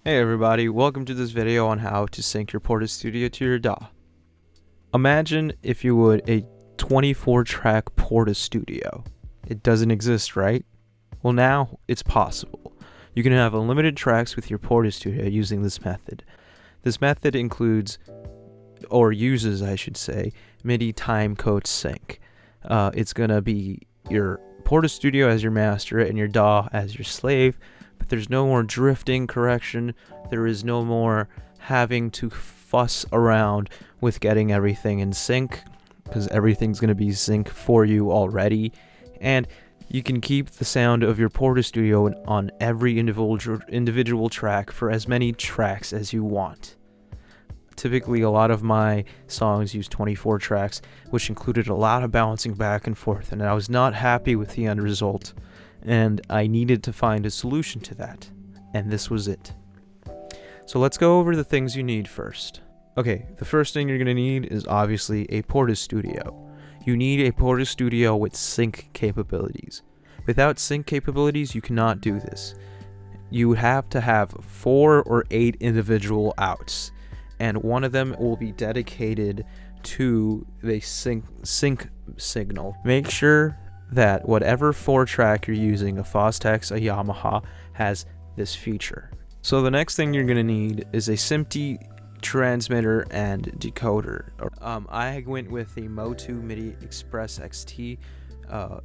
Hey everybody, welcome to this video on how to sync your Portastudio to your DAW. Imagine, if you would, a 24-track Portastudio. It doesn't exist, right? Well, now it's possible. You can have unlimited tracks with your Portastudio using this method. This method includes, or uses I should say, Midi Time Code sync. It's gonna be your Portastudio as your master and your DAW as your slave. But there's no more drifting correction. There is no more having to fuss around with getting everything in sync, because everything's going to be sync for you already. And you can keep the sound of your Portastudio on every individual track for as many tracks as you want. Typically, a lot of my songs use 24 tracks, which included a lot of bouncing back and forth, and I was not happy with the end result. And I needed to find a solution to that, and this was it. So let's go over the things you need first. Okay, the first thing you're going to need is obviously a Portastudio. You need a Portastudio with sync capabilities. Without sync capabilities, you cannot do this. You have to have 4 or 8 individual outs, and one of them will be dedicated to the sync signal. Make sure that whatever 4-track you're using, a Fostex, a Yamaha, has this feature. So the next thing you're going to need is a SMPTE transmitter and decoder. I went with the Motu Midi Express XT.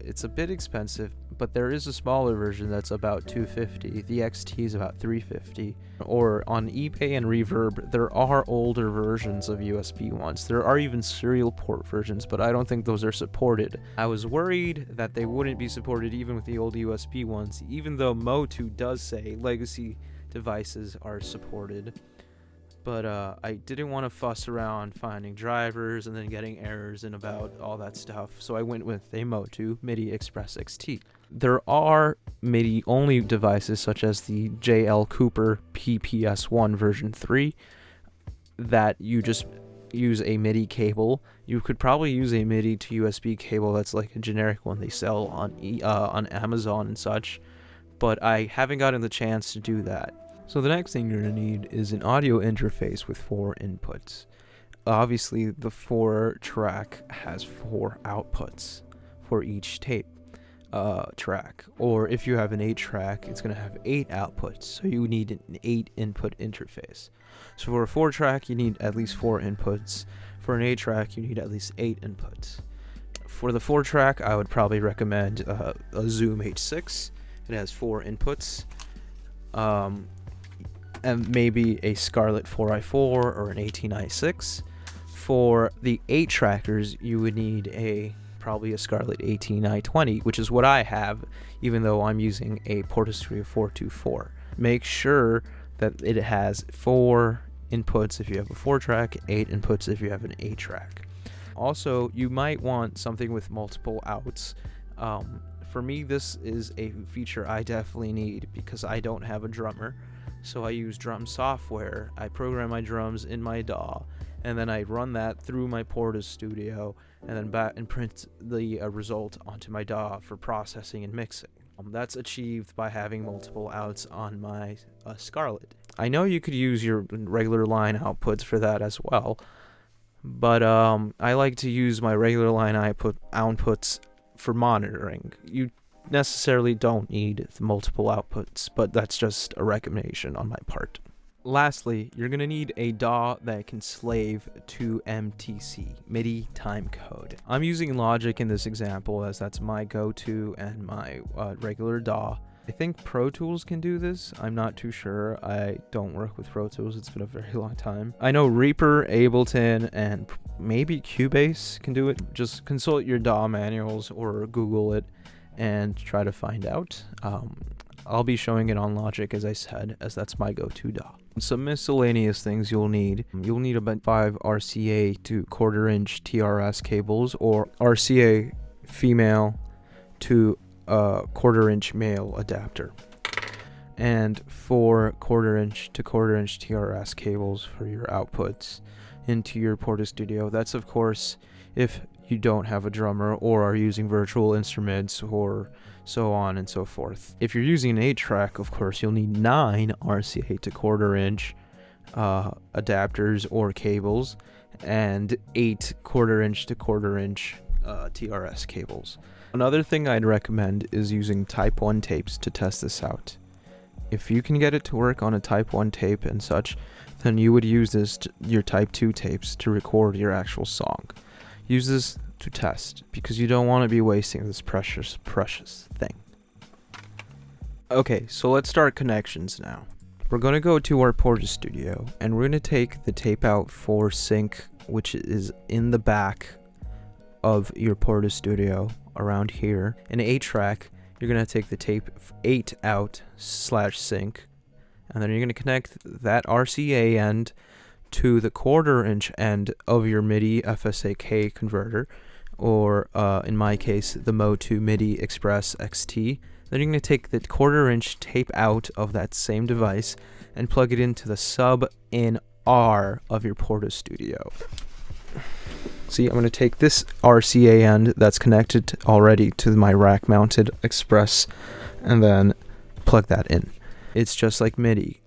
It's a bit expensive, but there is a smaller version that's about $250. The XT is about $350. Or on eBay and Reverb, there are older versions of USB ones. There are even serial port versions, but I don't think those are supported. I was worried that they wouldn't be supported even with the old USB ones, even though Motu does say legacy devices are supported. But I didn't want to fuss around finding drivers and then getting errors and about all that stuff, so I went with a Motu Midi Express XT. There are MIDI-only devices such as the JL Cooper PPS1 version 3 that you just use a MIDI cable. You could probably use a MIDI to USB cable that's like a generic one they sell on Amazon and such, but I haven't gotten the chance to do that. So the next thing you're going to need is an audio interface with 4 inputs. Obviously, the 4-track has 4 outputs for each tape track. Or if you have an 8-track, it's going to have 8 outputs. So you need an 8-input interface. So for a 4-track, you need at least 4 inputs. For an 8-track, you need at least 8 inputs. For the 4-track, I would probably recommend a Zoom H6. It has 4 inputs. And maybe a Scarlett 4i4 or an 18i6. For the 8-trackers, you would need probably a Scarlett 18i20, which is what I have, even though I'm using a Portastudio 424. Make sure that it has 4 inputs if you have a 4-track, 8 inputs if you have an 8-track. Also, you might want something with multiple outs. For me, this is a feature I definitely need because I don't have a drummer. So I use drum software. I program my drums in my DAW, and then I run that through my Portastudio, and then back and print the result onto my DAW for processing and mixing. That's achieved by having multiple outs on my Scarlett. I know you could use your regular line outputs for that as well, but I like to use my regular line outputs for monitoring. You necessarily don't need multiple outputs, but that's just a recommendation on my part. Lastly, you're going to need a DAW that can slave to MTC, Midi Time Code. I'm using Logic in this example as that's my go-to and my regular DAW. I think Pro Tools can do this. I'm not too sure. I don't work with Pro Tools. It's been a very long time. I know Reaper, Ableton, and maybe Cubase can do it. Just consult your DAW manuals or Google it and try to find out. I'll be showing it on Logic, as I said, as that's my go-to DAW. Some miscellaneous things you'll need. You'll need about 5 RCA to 1/4-inch TRS cables, or RCA female to 1/4-inch male adapter, and 4 1/4-inch to 1/4-inch TRS cables for your outputs into your Portastudio. That's, of course, if you don't have a drummer or are using virtual instruments or so on and so forth. If you're using an 8-track, of course, you'll need 9 RCA to quarter-inch adapters or cables and 8 quarter-inch to quarter-inch TRS cables. Another thing I'd recommend is using Type 1 tapes to test this out. If you can get it to work on a Type 1 tape and such, then you would use your Type 2 tapes to record your actual song. Use this to test, because you don't want to be wasting this precious thing. Okay, so let's start connections now. We're going to go to our Portastudio, and we're going to take the tape out for sync, which is in the back of your Portastudio around here. In 8-track, you're going to take the tape 8 out /sync, and then you're going to connect that RCA end to the quarter-inch end of your MIDI FSAK converter, or in my case, the Motu MIDI Express XT. Then you're going to take the quarter-inch tape out of that same device and plug it into the sub-in R of your Portastudio. See, I'm going to take this RCA end that's connected already to my rack-mounted Express and then plug that in. It's just like MIDI.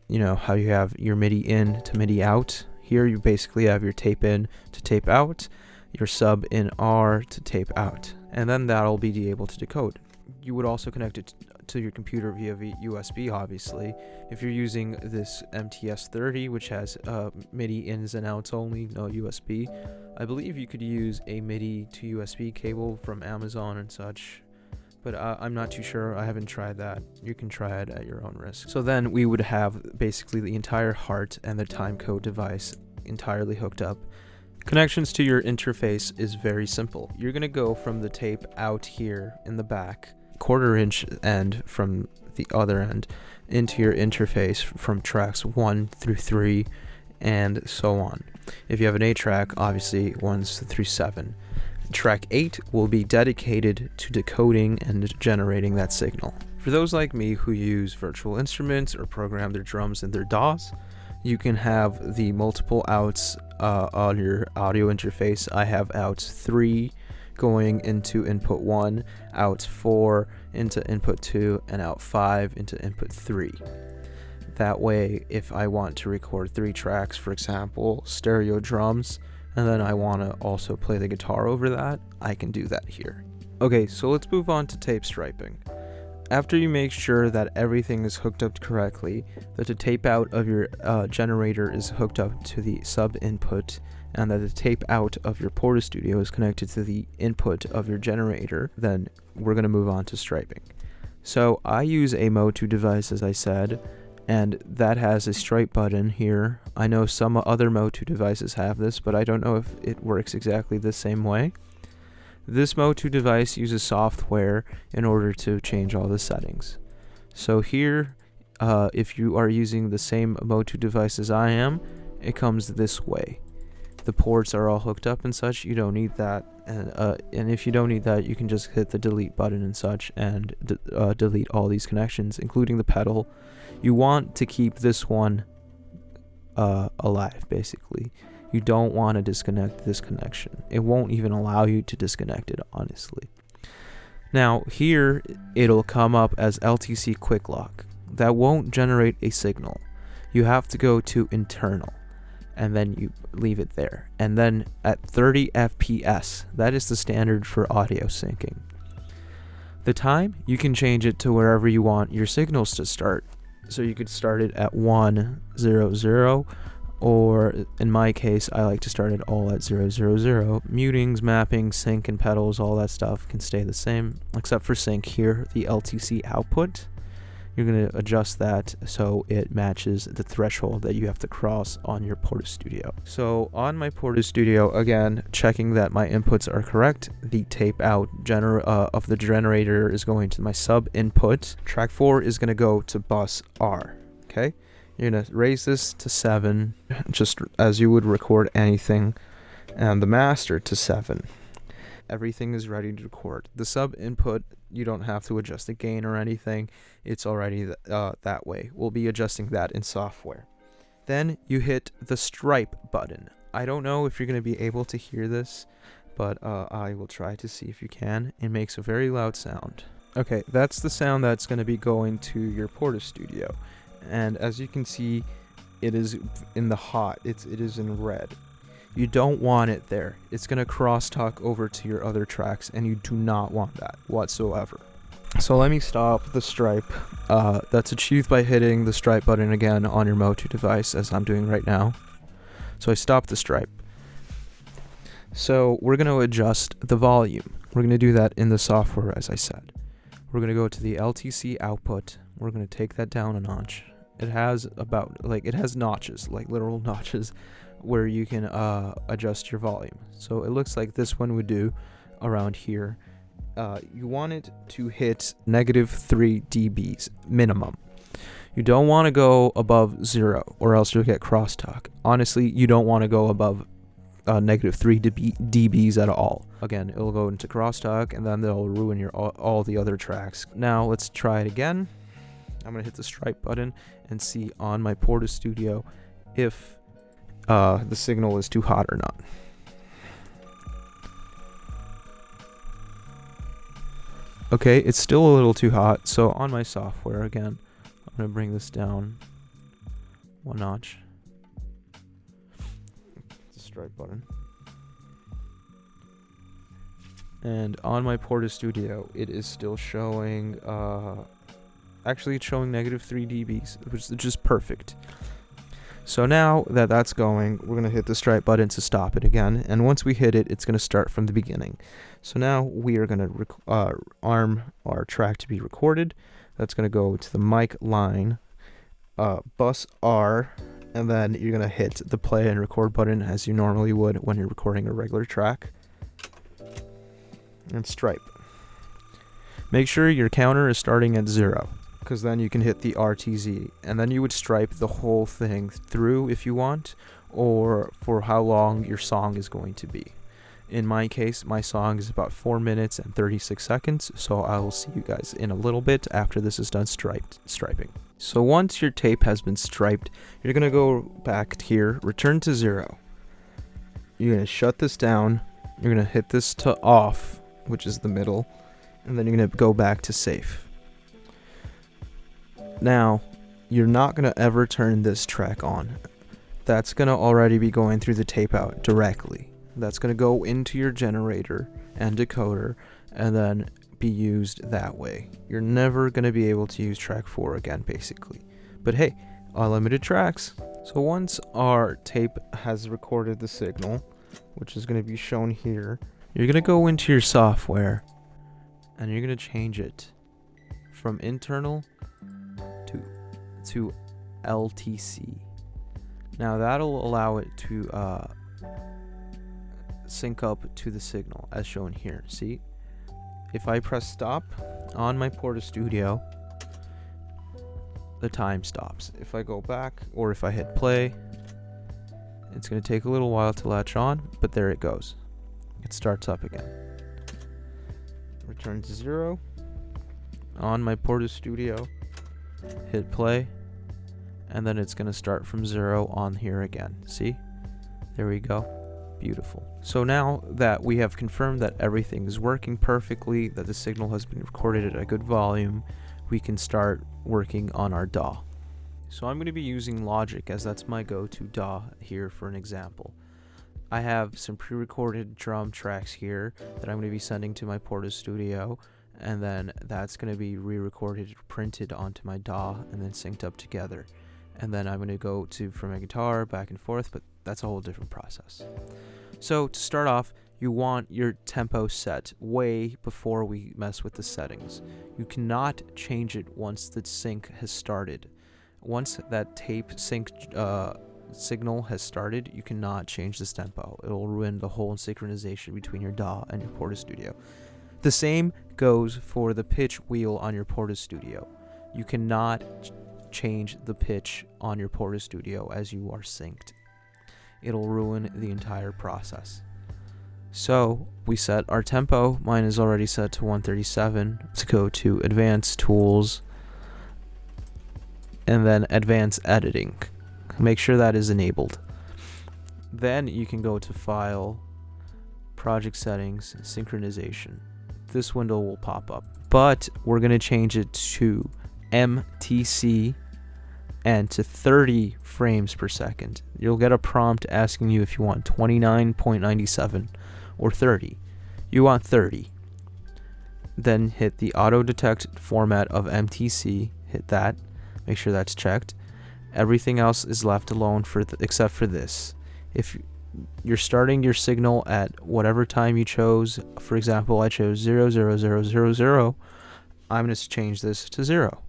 You know how you have your MIDI in to MIDI out? Here you basically have your tape in to tape out, your sub in R to tape out, and then that'll be able to decode. You would also connect it to your computer via USB, obviously. If you're using this MTS30, which has MIDI ins and outs only, no USB, I believe you could use a MIDI to USB cable from Amazon and such, but I'm not too sure. I haven't tried that. You can try it at your own risk. So then we would have basically the entire heart and the timecode device entirely hooked up. Connections to your interface is very simple. You're going to go from the tape out here in the back, quarter-inch end from the other end, into your interface from tracks 1 through 3 and so on. If you have an 8-track, obviously 1 through 7. Track 8 will be dedicated to decoding and generating that signal. For those like me who use virtual instruments or program their drums in their DAWs, you can have the multiple outs on your audio interface. I have outs 3 going into input 1, out 4 into input 2, and out 5 into input 3. That way, if I want to record 3 tracks, for example, stereo drums, and then I want to also play the guitar over that, I can do that here. Okay, so let's move on to tape striping. After you make sure that everything is hooked up correctly, that the tape out of your generator is hooked up to the sub input, and that the tape out of your Portastudio is connected to the input of your generator, then we're going to move on to striping. So I use a Motu device, as I said, and that has a stripe button here. I know some other Motu devices have this, but I don't know if it works exactly the same way. This Motu device uses software in order to change all the settings. So here, if you are using the same Motu device as I am, it comes this way. The ports are all hooked up and such. You don't need that, and if you don't need that, you can just hit the delete button and such and delete all these connections, including the pedal. You want to keep this one alive, basically. You don't want to disconnect this connection. It won't even allow you to disconnect it, honestly. Now here it'll come up as LTC Quick Lock. That won't generate a signal. You have to go to internal, and then you leave it there. And then at 30 FPS, that is the standard for audio syncing. The time, you can change it to wherever you want your signals to start. So you could start it at 100, or in my case, I like to start it all at 000. Mutings, mapping, sync, and pedals, all that stuff can stay the same, except for sync here, the LTC output. You're going to adjust that so it matches the threshold that you have to cross on your Portastudio. So on my Portastudio, again, checking that my inputs are correct. The tape out of the generator is going to my sub input. Track 4 is going to go to bus R. Okay, you're going to raise this to 7, just as you would record anything, and the master to 7. Everything is ready to record. The sub input, you don't have to adjust the gain or anything. It's already that way. We'll be adjusting that in software. Then you hit the stripe button. I don't know if you're going to be able to hear this, but I will try to see if you can. It makes a very loud sound. Okay, that's the sound that's going to be going to your Portastudio, and as you can see, it is in the hot. It is in red. You don't want it there. It's going to crosstalk over to your other tracks, and you do not want that whatsoever. So let me stop the stripe. That's achieved by hitting the stripe button again on your Motu device, as I'm doing right now. So I stopped the stripe. So we're going to adjust the volume. We're going to do that in the software, as I said. We're going to go to the LTC output. We're going to take that down a notch. It has it has notches, like literal notches, where you can adjust your volume. So it looks like this one would do around here. You want it to hit -3 dBs minimum. You don't want to go above 0, or else you'll get crosstalk. Honestly, you don't want to go above -3 dBs at all. Again, it'll go into crosstalk, and then they'll ruin your all the other tracks. Now let's try it again. I'm gonna hit the stripe button and see on my Portastudio if the signal is too hot or not. Okay, it's still a little too hot, so on my software again, I'm gonna bring this down one notch. The stripe button. And on my Portastudio, it is still showing, actually it's showing -3 dBs, which is just perfect. So now that that's going, we're going to hit the stripe button to stop it again. And once we hit it, it's going to start from the beginning. So now we are going to arm our track to be recorded. That's going to go to the mic line, bus R, and then you're going to hit the play and record button as you normally would when you're recording a regular track. And stripe. Make sure your counter is starting at 0, because then you can hit the RTZ, and then you would stripe the whole thing through if you want, or for how long your song is going to be. In my case, my song is about 4 minutes and 36 seconds, so I will see you guys in a little bit after this is done striping. So once your tape has been striped, you're going to go back here, return to 0. You're going to shut this down, you're going to hit this to off, which is the middle, and then you're going to go back to safe. Now, you're not going to ever turn this track on. That's going to already be going through the tape out directly. That's going to go into your generator and decoder and then be used that way. You're never going to be able to use track 4 again, basically. But hey, unlimited tracks. So once our tape has recorded the signal, which is going to be shown here, you're going to go into your software and you're going to change it from internal to LTC. Now that'll allow it to sync up to the signal as shown here. See, if I press stop on my Portastudio, the time stops. If I go back or if I hit play, it's going to take a little while to latch on, but there it goes. It starts up again. Return to 0 on my Portastudio. Hit play, and then it's going to start from 0 on here again. See? There we go. Beautiful. So now that we have confirmed that everything is working perfectly, that the signal has been recorded at a good volume, we can start working on our DAW. So I'm going to be using Logic, as that's my go-to DAW here for an example. I have some pre-recorded drum tracks here that I'm going to be sending to my Portastudio, and then that's going to be re-recorded, printed onto my DAW, and then synced up together. And then I'm going to go from a guitar back and forth, but that's a whole different process. So to start off, you want your tempo set way before we mess with the settings. You cannot change it once the sync has started. Once that tape sync signal has started, you cannot change this tempo. It'll ruin the whole synchronization between your DAW and your Portastudio. The same goes for the pitch wheel on your Portastudio. You cannot change the pitch on your Portastudio as you are synced. It'll ruin the entire process. So we set our tempo. Mine is already set to 137. Let's go to Advanced Tools and then Advanced Editing. Make sure that is enabled. Then you can go to File, project settings, synchronization. This window will pop up, but we're going to change it to MTC and to 30 frames per second. You'll get a prompt asking you if you want 29.97 or 30. You want 30. Then hit the auto detect format of MTC, hit that, make sure that's checked. Everything else is left alone except for this. If you're starting your signal at whatever time you chose, for example, I chose 00000, I'm going to change this to 0.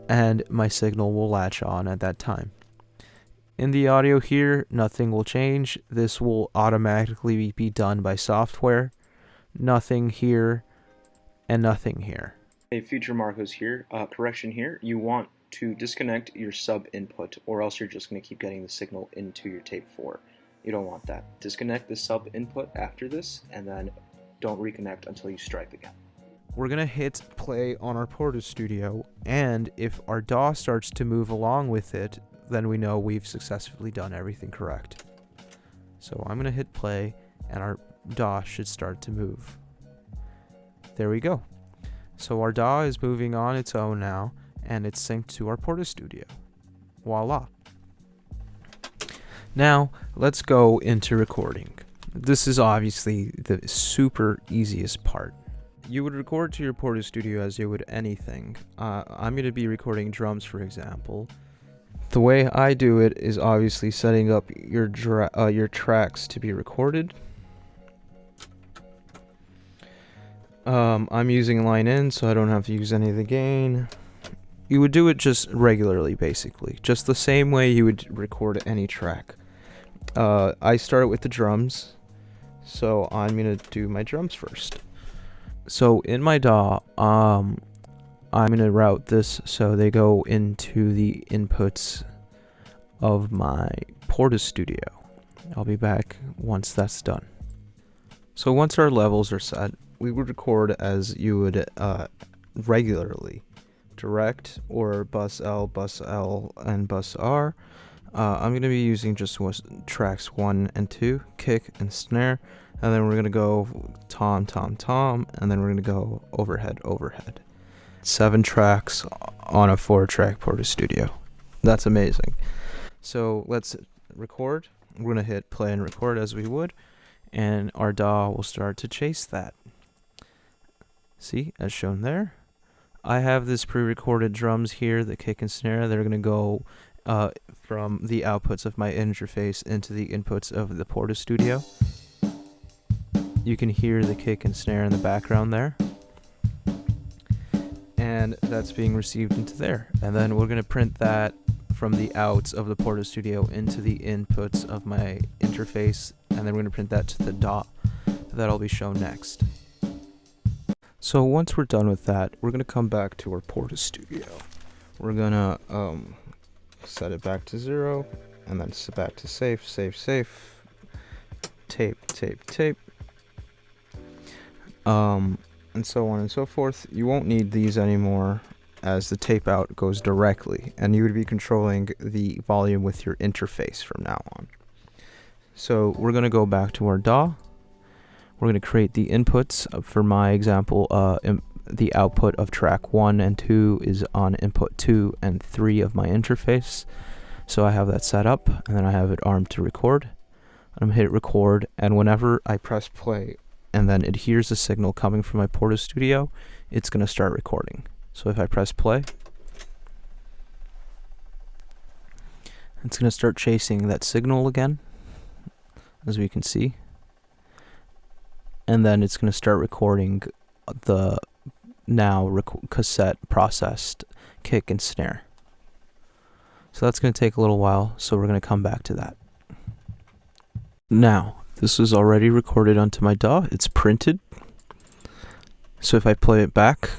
And my signal will latch on at that time. In the audio here, nothing will change. This will automatically be done by software. Nothing here and nothing here. A feature Marcos here, correction here, you want to disconnect your sub input or else you're just going to keep getting the signal into your tape 4. You don't want that. Disconnect the sub input after this and then don't reconnect until you strike again. We're going to hit play on our Portastudio, and if our DAW starts to move along with it, then we know we've successfully done everything correct. So I'm going to hit play and our DAW should start to move. There we go. So our DAW is moving on its own now, and it's synced to our Portastudio. Voila. Now, let's go into recording. This is obviously the super easiest part. You would record to your Portastudio as you would anything. I'm going to be recording drums, for example. The way I do it is obviously setting up your tracks to be recorded. I'm using line in, so I don't have to use any of the gain. You would do it just regularly, basically. Just the same way you would record any track. I start with the drums, so I'm going to do my drums first. So in my DAW, I'm going to route this so they go into the inputs of my Portastudio. I'll be back once that's done. So once our levels are set, we would record as you would regularly. Direct or bus L, and bus R. I'm going to be using just tracks 1 and 2, kick and snare, and then we're going to go tom, and then we're going to go overhead. 7 tracks on a 4-track Portastudio. That's amazing. So let's record. We're going to hit play and record as we would, and our DAW will start to chase that. See, as shown there. I have this pre-recorded drums here, the kick and snare. They're going to go from the outputs of my interface into the inputs of the Portastudio. You can hear the kick and snare in the background there. And that's being received into there. And then we're going to print that from the outs of the Portastudio into the inputs of my interface. And then we're going to print that to the DAW. That'll be shown next. So once we're done with that, we're going to come back to our Portastudio. We're going to set it back to 0, and then set back to safe, tape, and so on and so forth. You won't need these anymore as the tape out goes directly, and you would be controlling the volume with your interface from now on. So we're going to go back to our DAW. We're going to create the inputs. For my example, the output of track 1 and 2 is on input 2 and 3 of my interface. So I have that set up, and then I have it armed to record. I'm going to hit record, and whenever I press play and then it hears the signal coming from my Portastudio, it's going to start recording. So if I press play, it's going to start chasing that signal again, as we can see. And then it's going to start recording the cassette processed kick and snare. So that's going to take a little while, so we're going to come back to that. Now, this is already recorded onto my DAW. It's printed. So if I play it back,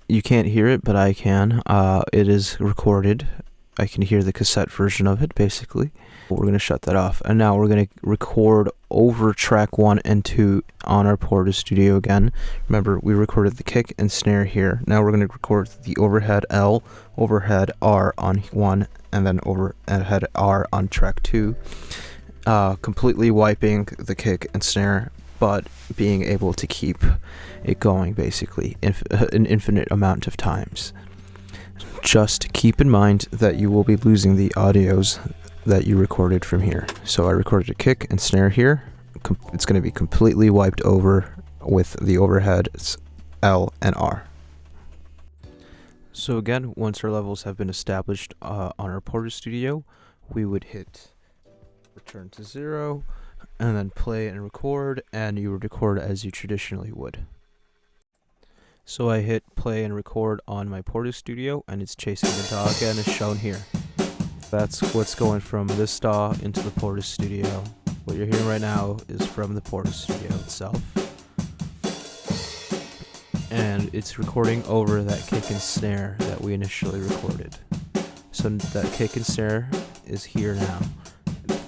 you can't hear it, but I can. It is recorded. I can hear the cassette version of it, basically. We're going to shut that off. And now we're going to record over track 1 and 2 on our Portastudio again. Remember, we recorded the kick and snare here. Now we're going to record the overhead L, overhead R on 1, and then overhead R on track 2. completely wiping the kick and snare, but being able to keep it going basically an infinite amount of times. Just keep in mind that you will be losing the audios that you recorded from here. So I recorded a kick and snare here. It's going to be completely wiped over with the overheads L and R. So again, once our levels have been established on our Portastudio, we would hit return to 0 and then play and record, and you would record as you traditionally would. So I hit play and record on my Portastudio, and it's chasing the DAW again as shown here. That's what's going from this DAW into the Portastudio. What you're hearing right now is from the Portastudio itself. And it's recording over that kick and snare that we initially recorded. So that kick and snare is here now.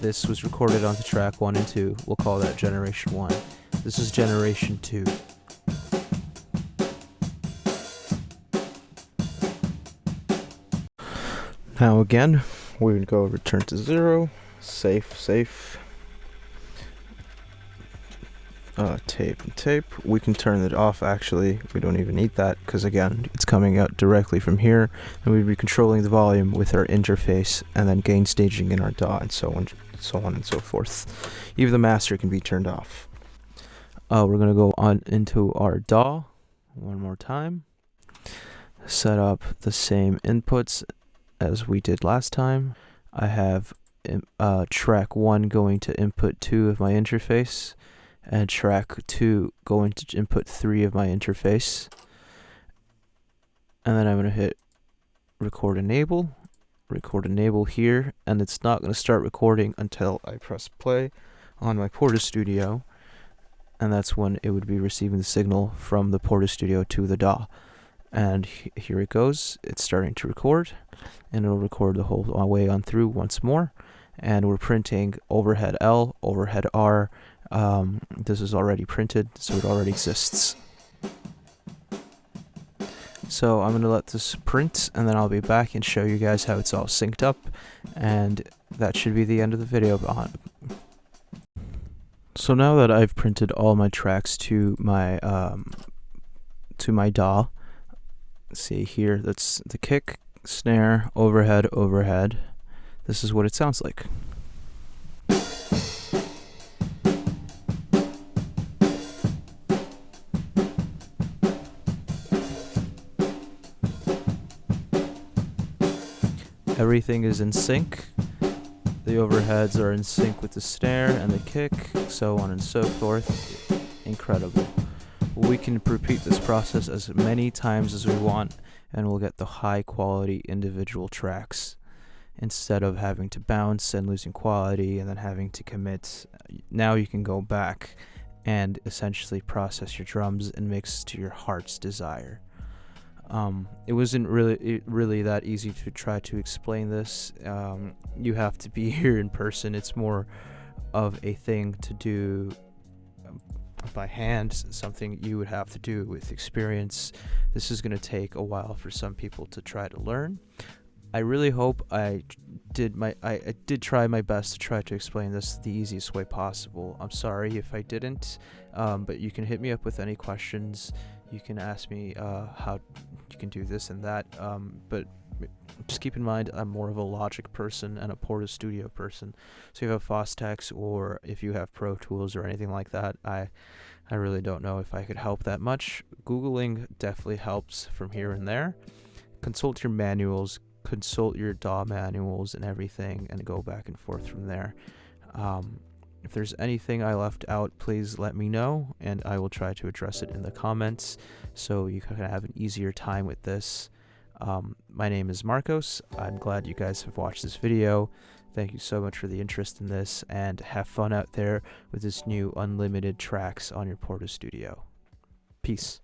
This was recorded onto track 1 and 2. We'll call that generation 1. This is generation 2. Now again, we would go return to 0, safe, tape and tape. We can turn it off actually, we don't even need that because again, it's coming out directly from here, and we'd be controlling the volume with our interface and then gain staging in our DAW and so on and so forth. Even the master can be turned off. We're going to go on into our DAW one more time. Set up the same inputs as we did last time. I have track 1 going to input 2 of my interface, and track 2 going to input 3 of my interface. And then I'm going to hit record enable here, and it's not going to start recording until I press play on my Portastudio, and that's when it would be receiving the signal from the Portastudio to the DAW. And here it goes, it's starting to record, and it'll record the whole way on through once more. And we're printing overhead L, overhead R. This is already printed, so it already exists. So I'm going to let this print, and then I'll be back and show you guys how it's all synced up, and that should be the end of the video. So now that I've printed all my tracks to my DAW, see here, that's the kick, snare, overhead, overhead. This is what it sounds like. Everything is in sync. The overheads are in sync with the snare and the kick, so on and so forth. Incredible. We can repeat this process as many times as we want, and we'll get the high quality individual tracks instead of having to bounce and losing quality and then having to commit. Now you can go back and essentially process your drums and mix to your heart's desire. It wasn't really that easy to try to explain this. You have to be here in person. It's more of a thing to do by hand, something you would have to do with experience. This is going to take a while for some people to try to learn. I really hope I did try my best to try to explain this the easiest way possible. I'm sorry if I didn't, but you can hit me up with any questions. You can ask me how you can do this and that, but just keep in mind I'm more of a Logic person and a Portastudio person. So if you have Fostex or if you have Pro Tools or anything like that, I really don't know if I could help that much. Googling definitely helps from here and there. Consult your manuals, consult your DAW manuals and everything, and go back and forth from there. If there's anything I left out, please let me know, and I will try to address it in the comments so you can have an easier time with this. My name is Marcos. I'm glad you guys have watched this video. Thank you so much for the interest in this, and have fun out there with this new unlimited tracks on your Portastudio. Peace.